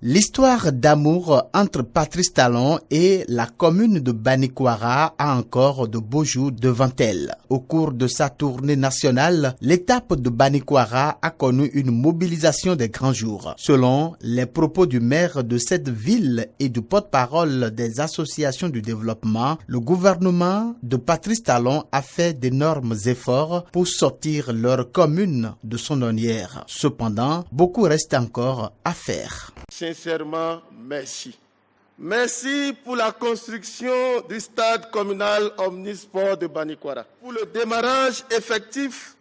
L'histoire d'amour entre Patrice Talon et la commune de Banikwara a encore de beaux jours devant elle. Au cours de sa tournée nationale, l'étape de Banikwara a connu une mobilisation des grands jours. Selon les propos du maire de cette ville et du porte-parole des associations du développement, le gouvernement de Patrice Talon a fait d'énormes efforts pour sortir leur commune de son ornière. Cependant, beaucoup reste encore à faire. Sincèrement, merci. Merci pour la construction du stade communal omnisport de Banikwara, pour le démarrage effectif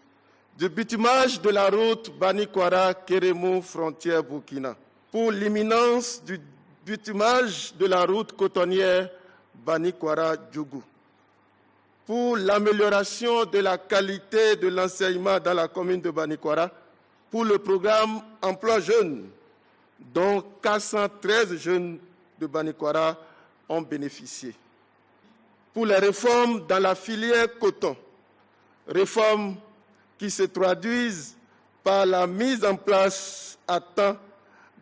du bitumage de la route Banikwara-Kérémou frontière Burkina, pour l'imminence du bitumage de la route cotonnière Banikwara-Djougou, pour l'amélioration de la qualité de l'enseignement dans la commune de Banikwara, pour le programme Emploi Jeunes, dont 413 jeunes de Banikwara ont bénéficié. Pour les réformes dans la filière coton, réformes qui se traduisent par la mise en place à temps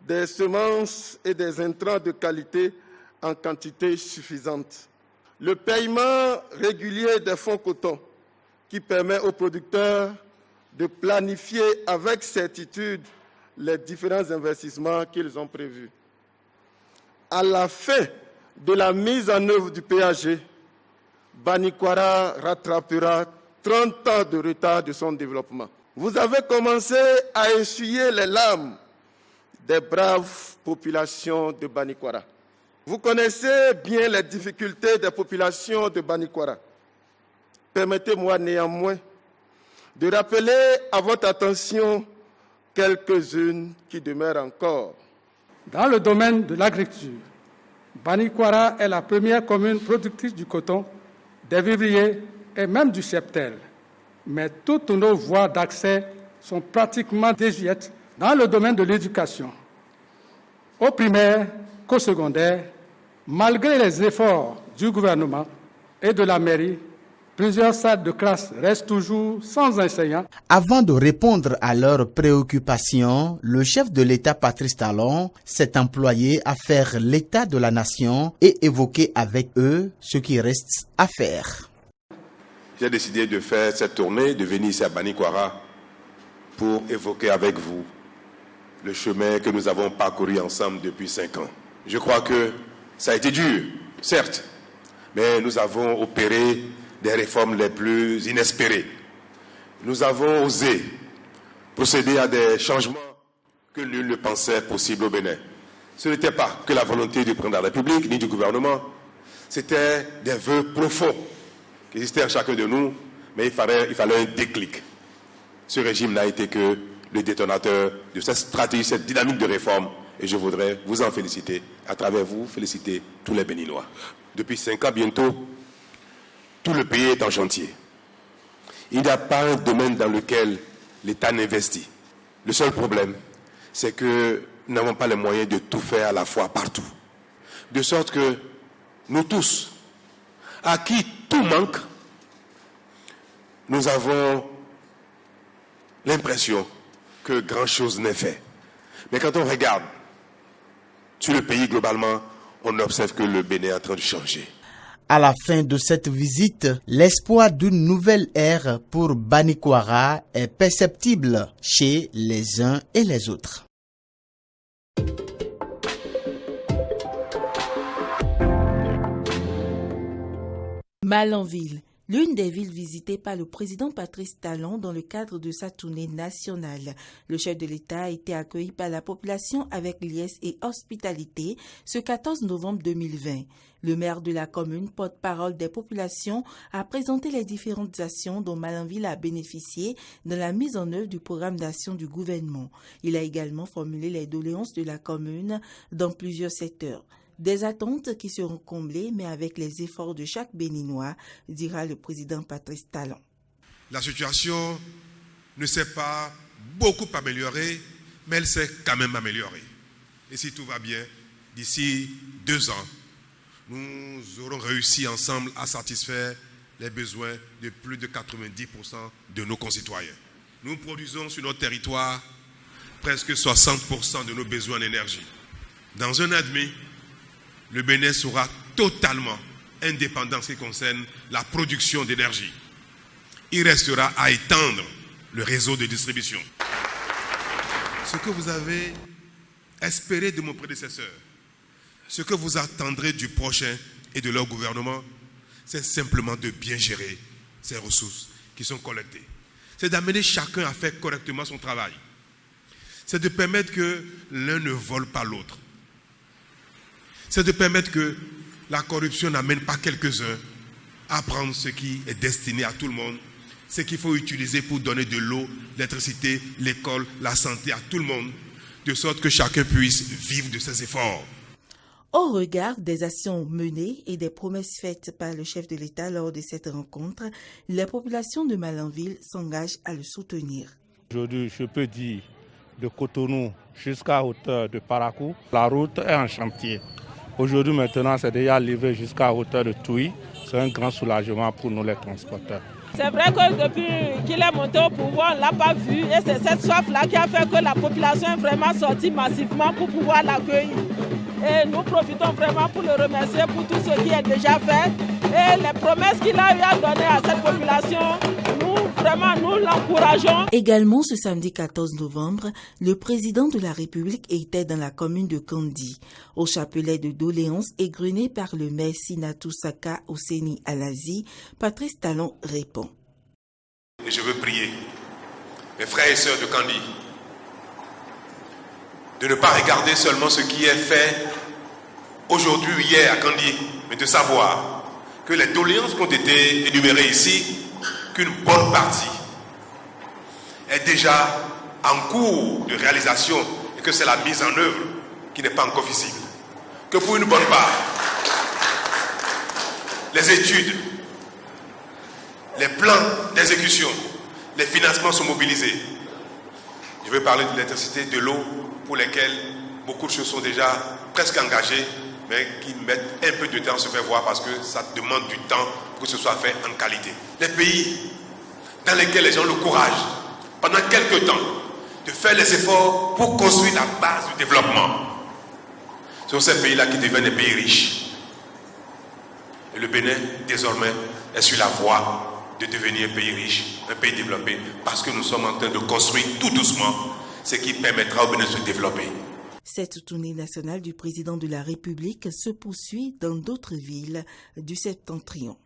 des semences et des intrants de qualité en quantité suffisante. Le paiement régulier des fonds coton qui permet aux producteurs de planifier avec certitude les différents investissements qu'ils ont prévus. À la fin de la mise en œuvre du PAG, Banikwara rattrapera 30 ans de retard de son développement. Vous avez commencé à essuyer les larmes des braves populations de Banikwara. Vous connaissez bien les difficultés des populations de Banikwara. Permettez-moi néanmoins de rappeler à votre attention quelques-unes qui demeurent encore. Dans le domaine de l'agriculture, Banikwara est la première commune productrice du coton, des vivriers et même du cheptel. Mais toutes nos voies d'accès sont pratiquement désuètes dans le domaine de l'éducation. Au primaire qu'au secondaire, malgré les efforts du gouvernement et de la mairie, plusieurs salles de classe restent toujours sans enseignants. Avant de répondre à leurs préoccupations, le chef de l'État Patrice Talon s'est employé à faire l'état de la nation et évoquer avec eux ce qui reste à faire. J'ai décidé de faire cette tournée, de venir ici à Banikwara pour évoquer avec vous le chemin que nous avons parcouru ensemble depuis 5 ans. Je crois que ça a été dur, certes, mais nous avons opéré des réformes les plus inespérées. Nous avons osé procéder à des changements que nul ne pensait possible au Bénin. Ce n'était pas que la volonté du président de la République ni du gouvernement, c'était des vœux profonds qui existaient en chacun de nous, mais il fallait un déclic. Ce régime n'a été que le détonateur de cette stratégie, cette dynamique de réforme, et je voudrais vous en féliciter, à travers vous, féliciter tous les Béninois. Depuis 5 ans bientôt, tout le pays est en chantier. Il n'y a pas un domaine dans lequel l'État n'investit. Le seul problème, c'est que nous n'avons pas les moyens de tout faire à la fois partout. De sorte que nous tous, à qui tout manque, nous avons l'impression que grand-chose n'est fait. Mais quand on regarde sur le pays globalement, on observe que le Bénin est en train de changer. À la fin de cette visite, l'espoir d'une nouvelle ère pour Banikwara est perceptible chez les uns et les autres. Malanville, l'une des villes visitées par le président Patrice Talon dans le cadre de sa tournée nationale. Le chef de l'État a été accueilli par la population avec liesse et hospitalité ce 14 novembre 2020. Le maire de la commune, porte-parole des populations, a présenté les différentes actions dont Malanville a bénéficié dans la mise en œuvre du programme d'action du gouvernement. Il a également formulé les doléances de la commune dans plusieurs secteurs. Des attentes qui seront comblées, mais avec les efforts de chaque Béninois, dira le président Patrice Talon. La situation ne s'est pas beaucoup améliorée, mais elle s'est quand même améliorée. Et si tout va bien, d'ici 2 ans, nous aurons réussi ensemble à satisfaire les besoins de plus de 90% de nos concitoyens. Nous produisons sur notre territoire presque 60% de nos besoins en énergie. Dans un an et demi, le Bénin sera totalement indépendant en ce qui concerne la production d'énergie. Il restera à étendre le réseau de distribution. Ce que vous avez espéré de mon prédécesseur, ce que vous attendrez du prochain et de leur gouvernement, c'est simplement de bien gérer ces ressources qui sont collectées. C'est d'amener chacun à faire correctement son travail. C'est de permettre que l'un ne vole pas l'autre. C'est de permettre que la corruption n'amène pas quelques-uns à prendre ce qui est destiné à tout le monde, ce qu'il faut utiliser pour donner de l'eau, l'électricité, l'école, la santé à tout le monde, de sorte que chacun puisse vivre de ses efforts. Au regard des actions menées et des promesses faites par le chef de l'État lors de cette rencontre, les populations de Malanville s'engagent à le soutenir. Aujourd'hui, je peux dire, de Cotonou jusqu'à hauteur de Parakou, la route est en chantier. Aujourd'hui, maintenant, c'est déjà livré jusqu'à hauteur de Touy. C'est un grand soulagement pour nous, les transporteurs. C'est vrai que depuis qu'il est monté au pouvoir, on ne l'a pas vu. Et c'est cette soif-là qui a fait que la population est vraiment sortie massivement pour pouvoir l'accueillir. Et nous profitons vraiment pour le remercier pour tout ce qui est déjà fait. Et les promesses qu'il a eu à donner à cette population, nous l'encourageons. Également, ce samedi 14 novembre, le président de la République était dans la commune de Kandi. Au chapelet de doléances égrené par le maire Sinatou Saka Oseni Alazi, Patrice Talon répond. Et je veux prier mes frères et sœurs de Kandi de ne pas regarder seulement ce qui est fait aujourd'hui ou hier à Kandi, mais de savoir que les doléances qui ont été énumérées ici, qu'une bonne partie est déjà en cours de réalisation et que c'est la mise en œuvre qui n'est pas encore visible. Que pour une bonne part, les études, les plans d'exécution, les financements sont mobilisés. Je veux parler de l'électricité, de l'eau, pour lesquelles beaucoup de choses sont déjà presque engagées, mais qui mettent un peu de temps à se faire voir parce que ça demande du temps pour que ce soit fait en qualité. Les pays dans lesquels les gens ont le courage, pendant quelques temps, de faire les efforts pour construire la base du développement, ce sont ces pays-là qui deviennent des pays riches. Et le Bénin, désormais, est sur la voie de devenir un pays riche, un pays développé, parce que nous sommes en train de construire tout doucement ce qui permettra au Bénin de se développer. Cette tournée nationale du président de la République se poursuit dans d'autres villes du Septentrion.